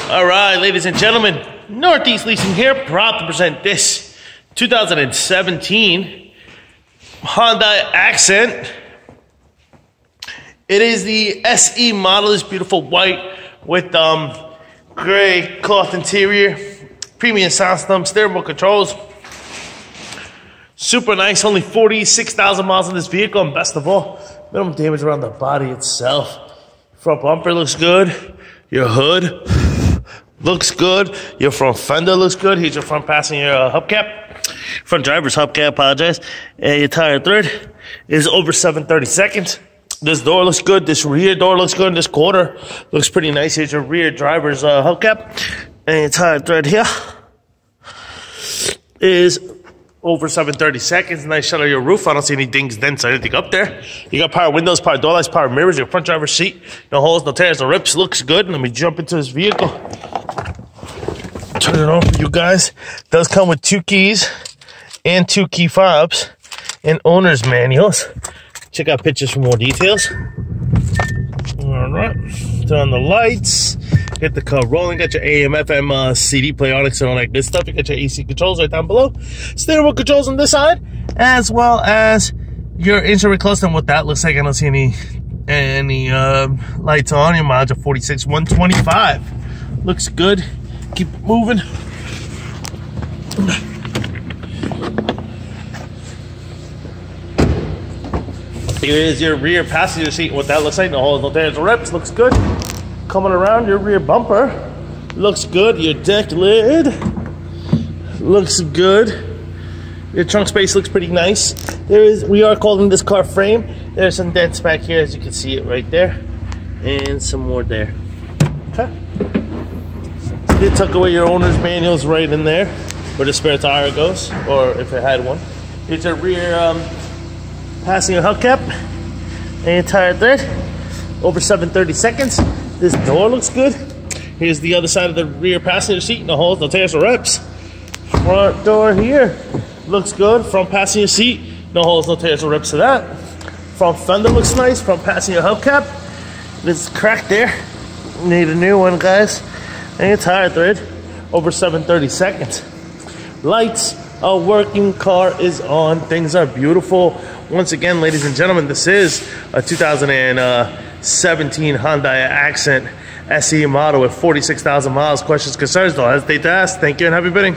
All right, ladies and gentlemen, Northeast Leasing here, proud to present this 2017 Hyundai Accent. It is the SE model. It's beautiful white with gray cloth interior, premium sound system, steering wheel controls. Super nice, only 46,000 miles on this vehicle, and best of all, minimum damage around the body itself. Front bumper looks good. Your hood looks good. Your front fender looks good. Here's your front passenger hubcap. Front driver's hubcap, apologize. And your tire thread is over 7/32. This door looks good. This rear door looks good. This quarter looks pretty nice. Here's your rear driver's hubcap. And your tire thread here is over 7/32. Nice shot of your roof. I don't see any dings, dents, or anything up there. You got power windows, power door lights, power mirrors, your front driver's seat. No holes, no tears, no rips. Looks good. Let me jump into this vehicle. Turn it on for you guys. Does come with 2 keys and 2 key fobs and owner's manuals. Check out pictures for more details. All right. Turn on the lights. Get the car rolling. Got your AM, FM, CD player on it, and all that good stuff. You got your AC controls right down below. Steering wheel controls on this side, as well as your instrument cluster and what that looks like. I don't see any lights on. Your mileage of 46,125. Looks good. Keep it moving. Here is your rear passenger seat. What that looks like. No holes, no tears, no rips. Looks good. Coming around, your rear bumper looks good. Your deck lid looks good. Your trunk space looks pretty nice. We are calling this car frame. There's some dents back here, as you can see it right there, and some more there. Okay. So you tuck away your owner's manuals right in there, where the spare tire goes, or if it had one. Here's a rear passenger hubcap and tire thread, over 7/32. This door looks good. Here's the other side of the rear passenger seat. No holes, no tears, no rips. Front door here looks good. Front passenger seat. No holes, no tears, no rips to that. Front fender looks nice. Front passenger hubcap. This crack there. Need a new one, guys. And your tire thread. Over 7/32. Lights. A working car is on. Things are beautiful. Once again, ladies and gentlemen, this is a 2017 Hyundai Accent SE model with 46,000 miles. Questions, concerns, don't hesitate to ask. Thank you and happy bidding.